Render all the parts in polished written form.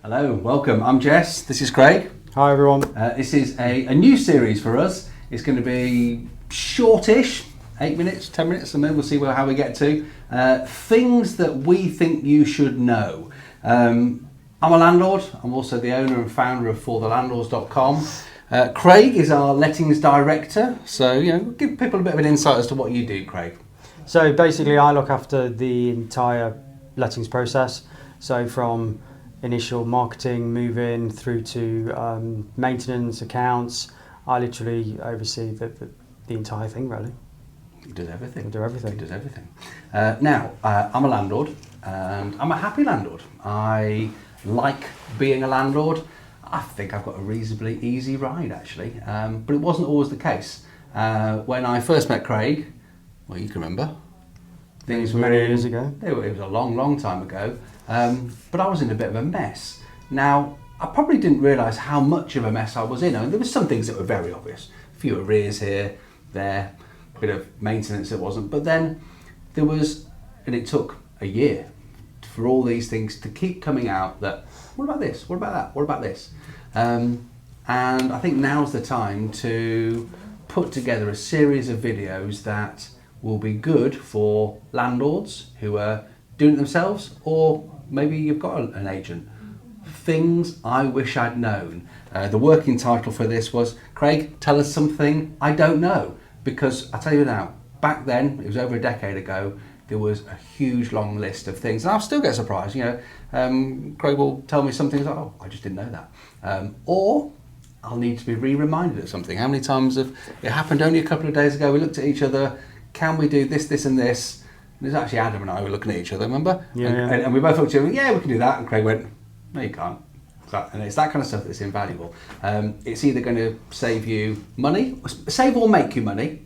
Hello, welcome. I'm Jess. This is Craig. Hi everyone. This is a new series for us. It's going to be shortish, 8 minutes, 10 minutes, and then we'll see how we get to. Things that we think you should know. I'm a landlord. I'm also the owner and founder of forthelandlords.com. Craig is our lettings director. So, give people a bit of an insight as to what you do, Craig. So basically I look after the entire lettings process. So from initial marketing, move-in, through to maintenance, accounts. I literally oversee the entire thing, really. He does everything. I do everything. He does everything. Now, I'm a landlord, and I'm a happy landlord. I like being a landlord. I think I've got a reasonably easy ride, actually, but it wasn't always the case. When I first met Craig, well, you can remember, things were many years ago. It was a long, long time ago. But I was in a bit of a mess. Now, I probably didn't realise how much of a mess I was in. I mean, there were some things that were very obvious. A few arrears here, there, a bit of maintenance that wasn't. But then there was, and it took a year for all these things to keep coming out that, what about this? What about that? What about this? And I think now's the time to put together a series of videos that will be good for landlords who are doing it themselves, or maybe you've got an agent. Things I wish I'd known. The working title for this was, Craig, tell us something I don't know. Because I tell you now, back then, it was over a decade ago, there was a huge long list of things. And I'll still get surprised, Craig will tell me something, like, oh, I just didn't know that. Or I'll need to be re-reminded of something. How many times have it happened only a couple of days ago? We looked at each other, can we do this, this and this? And it was actually Adam and I were looking at each other, remember? Yeah. And we both looked at each other, yeah, we can do that. And Craig went, no, you can't. And it's that kind of stuff that's invaluable. It's either going to save you money, save or make you money,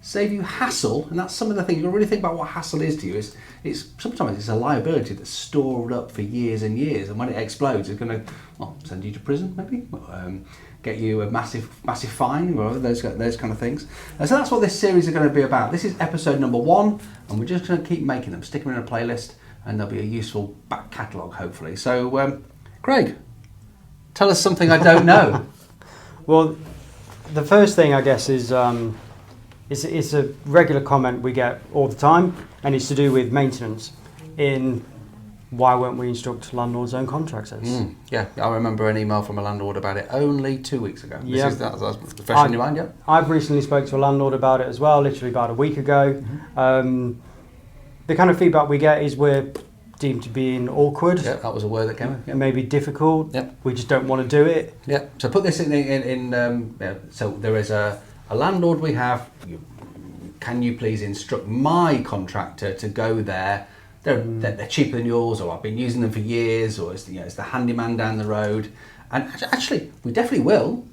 save you hassle, and that's some of the things. You really think about what hassle is to you. It's sometimes it's a liability that's stored up for years and years, and when it explodes, it's going to send you to prison, maybe, get you a massive fine, or those kind of things. So that's what this series is going to be about. This is episode number 1, and we're just going to keep making them, stick them in a playlist, and there'll be a useful back catalogue, hopefully. So, Craig, tell us something I don't know. Well, the first thing I guess is it's a regular comment we get all the time, and it's to do with maintenance. In why won't we instruct landlords own contractors? Yeah, I remember an email from a landlord about it only 2 weeks ago. Yeah. That's fresh in your mind, yeah? I've recently spoke to a landlord about it as well, literally about a week ago. Mm-hmm. The kind of feedback we get is we're deemed to being awkward. Yeah, that was a word that came in. Yeah. Maybe difficult. Yep. We just don't want to do it. Yeah. So put this so there is a landlord we have. Can you please instruct my contractor to go there? They're cheaper than yours, or I've been using them for years, or it's the handyman down the road. And actually, we definitely will,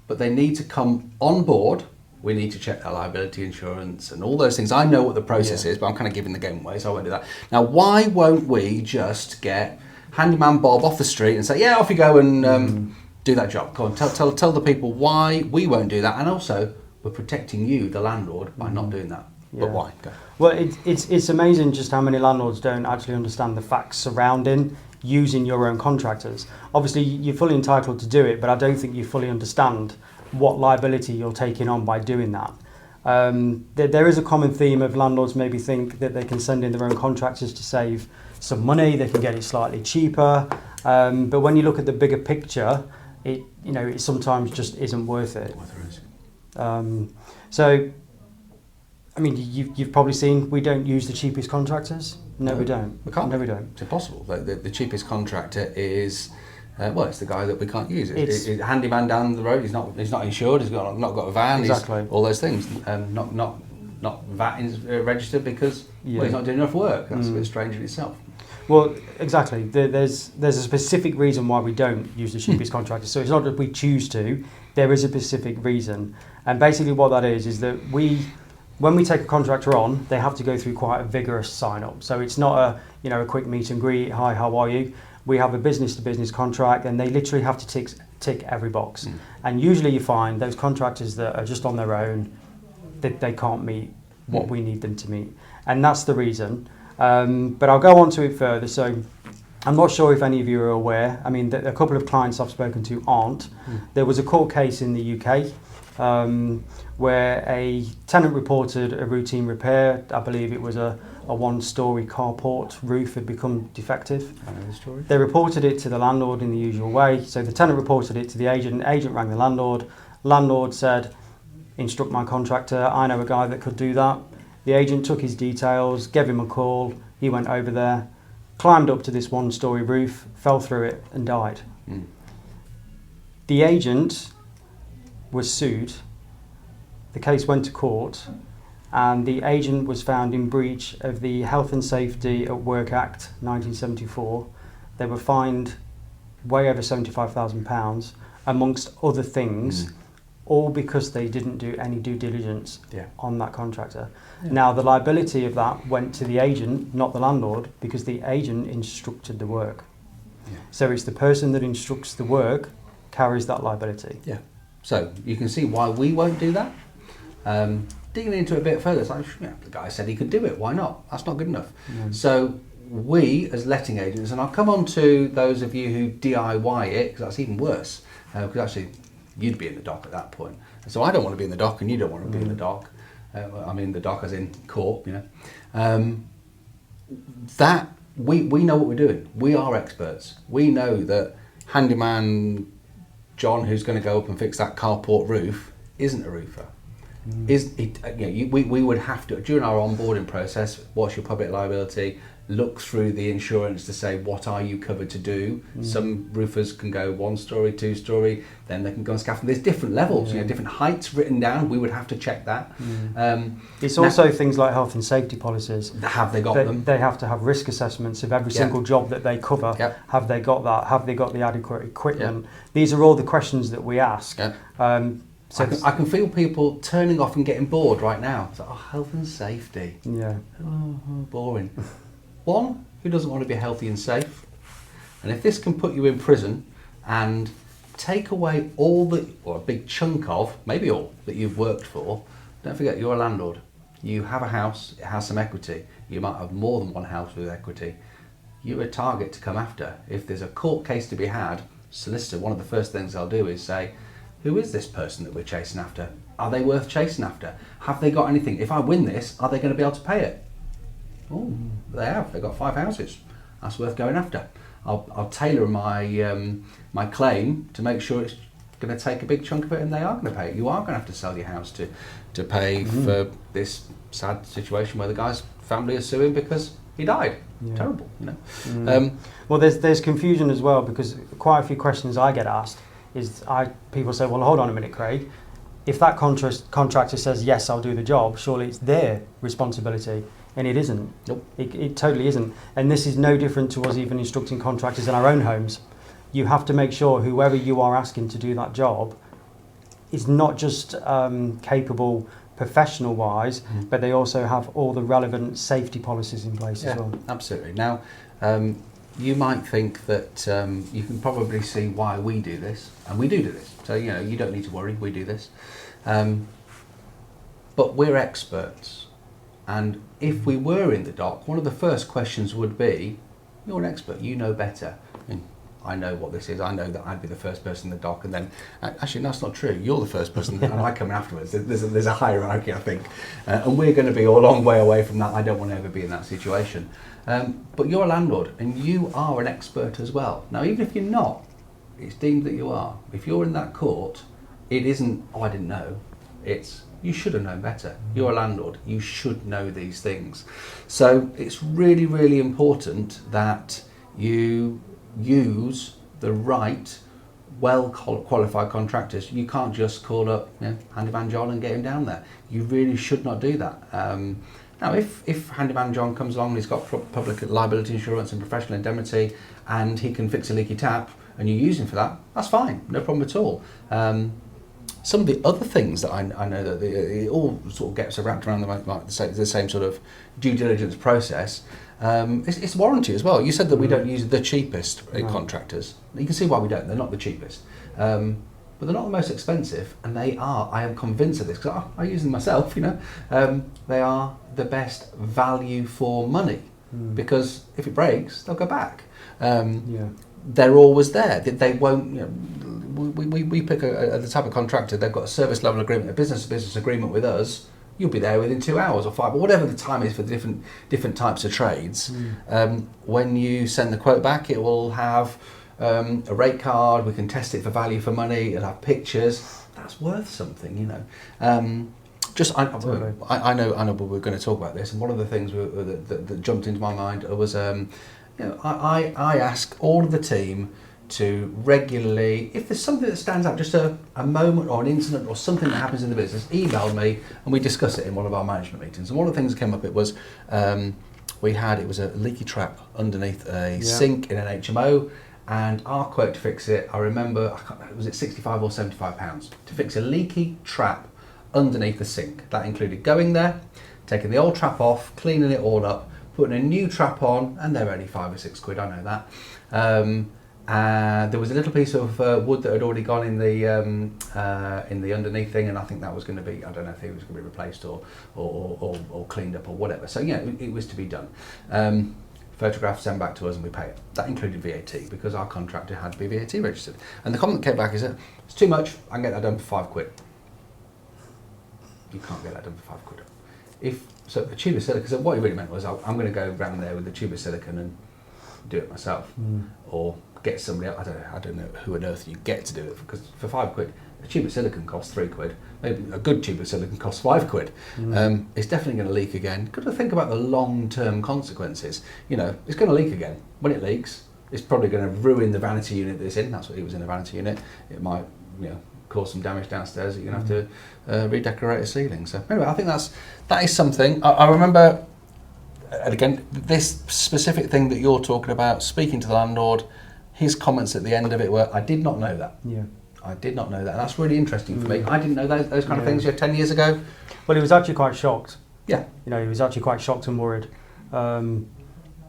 but they need to come on board. We need to check their liability insurance and all those things. I know what the process is, but I'm kind of giving the game away, so I won't do that. Now, why won't we just get handyman Bob off the street and say, yeah, off you go and do that job? Go on, tell the people why we won't do that, and also we're protecting you, the landlord, by not doing that. Yeah. But why? Go. Well, it's amazing just how many landlords don't actually understand the facts surrounding using your own contractors. Obviously, you're fully entitled to do it, but I don't think you fully understand what liability you're taking on by doing that. There is a common theme of landlords maybe think that they can send in their own contractors to save some money, they can get it slightly cheaper, but when you look at the bigger picture, it sometimes just isn't worth it. So, I mean, you've probably seen we don't use the cheapest contractors. No, we don't. We can't. No, we don't. It's impossible. The cheapest contractor is, it's the guy that we can't use. It's a handyman down the road. He's not insured. He's not got a van. Exactly. All those things. Not VAT registered because he's not doing enough work. That's a bit strange in itself. Well, exactly. There's a specific reason why we don't use the cheapest contractor. So it's not that we choose to. There is a specific reason, and basically what that is that when we take a contractor on, they have to go through quite a vigorous sign-up. So it's not a quick meet and greet. Hi, how are you? We have a business-to-business contract, and they literally have to tick every box. And usually you find those contractors that are just on their own, that they can't meet what we need them to meet, and that's the reason. But I'll go on to it further. So I'm not sure if any of you are aware. I mean, a couple of clients I've spoken to aren't. There was a court case in the UK where a tenant reported a routine repair. I believe it was a one-storey carport roof had become defective. I know the story. They reported it to the landlord in the usual way. So the tenant reported it to the agent. Agent rang the landlord. Landlord said, instruct my contractor. I know a guy that could do that. The agent took his details, gave him a call. He went over there, climbed up to this one-storey roof, fell through it and died. The agent was sued. The case went to court, and the agent was found in breach of the Health and Safety at Work Act 1974. They were fined way over £75,000, amongst other things, all because they didn't do any due diligence on that contractor. Now, the liability of that went to the agent, not the landlord, because the agent instructed the work. So it's the person that instructs the work carries that liability. So you can see why we won't do that. Digging into it a bit further, it's like, the guy said he could do it, why not? That's not good enough. So we, as letting agents, and I'll come on to those of you who DIY it, because that's even worse, because actually you'd be in the dock at that point. And so I don't want to be in the dock, and you don't want to be in the dock. I mean the dock as in court, that we know what we're doing. We are experts. We know that handyman John, who's going to go up and fix that carport roof, isn't a roofer. We would have to, during our onboarding process, what's your public liability, look through the insurance to say what are you covered to do. Some roofers can go 1-storey, 2-storey, then they can go on scaffolding. There's different levels, different heights written down. We would have to check that. It's also things like health and safety policies. Have they got them? They have to have risk assessments of every single job that they cover. Have they got that? Have they got the adequate equipment? These are all the questions that we ask. So I can feel people turning off and getting bored right now. It's like, health and safety. Boring. One, who doesn't want to be healthy and safe? And if this can put you in prison and take away all or a big chunk of, maybe all, that you've worked for, don't forget you're a landlord. You have a house, it has some equity. You might have more than one house with equity. You're a target to come after. If there's a court case to be had, solicitor, one of the first things they'll do is say, who is this person that we're chasing after? Are they worth chasing after? Have they got anything? If I win this, are they going to be able to pay it? Oh, they have. They've got 5 houses. That's worth going after. I'll tailor my my claim to make sure it's going to take a big chunk of it, and they are going to pay it. You are going to have to sell your house to pay for this sad situation where the guy's family is suing because he died. Terrible, Well, there's confusion as well, because quite a few questions I get asked is people say, well, hold on a minute, Craig. If that contractor says yes, I'll do the job, surely it's their responsibility. And it isn't. Nope. It totally isn't. And this is no different to us even instructing contractors in our own homes. You have to make sure whoever you are asking to do that job is not just capable professional-wise, but they also have all the relevant safety policies in place as well. Absolutely. Now, you might think that you can probably see why we do this, and we do this. So, you don't need to worry, we do this. But we're experts. And if we were in the dock, one of the first questions would be, you're an expert, you know better. And I know what this is, I know that I'd be the first person in the dock, and then, actually, no, that's not true, you're the first person, and I come in afterwards. There's a hierarchy, I think. And we're going to be a long way away from that. I don't want to ever be in that situation. But you're a landlord, and you are an expert as well. Now, even if you're not, it's deemed that you are. If you're in that court, it isn't, I didn't know, it's, you should have known better. You're a landlord. You should know these things. So it's really, really important that you use the right, well-qualified contractors. You can't just call up Handyman John and get him down there. You really should not do that. Now, if Handyman John comes along and he's got public liability insurance and professional indemnity, and he can fix a leaky tap, and you use him for that, that's fine. No problem at all. Some of the other things that I know that it all sort of gets wrapped around the same sort of due diligence process. It's warranty as well. You said that we don't use the cheapest contractors. You can see why we don't. They're not the cheapest. But they're not the most expensive, and they are, I am convinced of this, because I use them myself, they are the best value for money. because if it breaks, they'll go back. Yeah. They're always there. They won't. You know, we pick the type of contractor. They've got a service level agreement, a business agreement with us. You'll be there within 2 hours or 5, or whatever the time is for the different types of trades. When you send the quote back, it will have a rate card. We can test it for value for money. It'll have pictures. That's worth something, you know. I know we're going to talk about this, and one of the things that jumped into my mind was, you know, I ask all of the team to regularly, if there's something that stands out, just a moment or an incident or something that happens in the business, email me and we discuss it in one of our management meetings. And one of the things that came up, it was it was a leaky trap underneath a sink in an HMO, and our quote to fix it, I remember, was it £65 or £75 to fix a leaky trap underneath the sink. That included going there, taking the old trap off, cleaning it all up, putting a new trap on, and they're only £5 or £6, I know that. There was a little piece of wood that had already gone in the underneath thing, and I think that was going to be, I don't know if it was going to be replaced or cleaned up or whatever. So yeah, it was to be done. Photograph sent back to us and we pay it. That included VAT because our contractor had to be VAT registered. And the comment that came back is that it's too much, I can get that done for £5. You can't get that done for £5. So the tube of silicon, so what he really meant was I'm going to go around there with the tube of silicon and do it myself, or get somebody else. I don't know who on earth you get to do it, because for £5, a tube of silicon costs £3. Maybe a good tube of silicon costs £5. It's definitely going to leak again. Got to think about the long-term consequences. You know, it's going to leak again. When it leaks, it's probably going to ruin the vanity unit that it's in. That's what it was, in a vanity unit. It might, you know, cause some damage downstairs that you're going to have to redecorate a ceiling. So anyway, I think that is something. I remember, and again, this specific thing that you're talking about, speaking to the landlord, his comments at the end of it were, I did not know that. Yeah. I did not know that. And that's really interesting for me. I didn't know those kind of things 10 years ago. Well, he was actually quite shocked. Yeah. You know, he was actually quite shocked and worried. And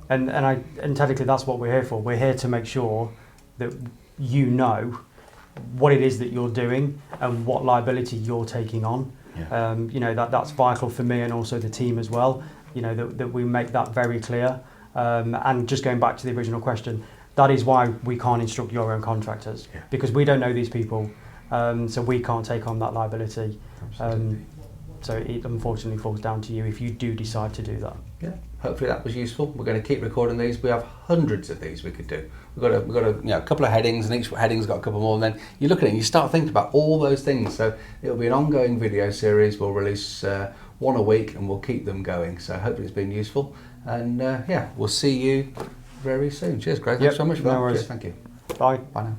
technically that's what we're here for. We're here to make sure that you know what it is that you're doing and what liability you're taking on. Yeah. You know, that's vital for me and also the team as well. You know, that we make that very clear. And just going back to the original question, that is why we can't instruct your own contractors, because we don't know these people, so we can't take on that liability. So it unfortunately falls down to you if you do decide to do that. Yeah, hopefully that was useful. We're going to keep recording these. We have hundreds of these we could do. We've got a couple of headings, and each heading's got a couple more. And then you look at it and you start thinking about all those things. So it'll be an ongoing video series. We'll release one a week, and we'll keep them going. So hopefully it's been useful. And we'll see you very soon. Cheers, Craig. Thanks so much for that. Cheers, thank you. Bye. Bye now.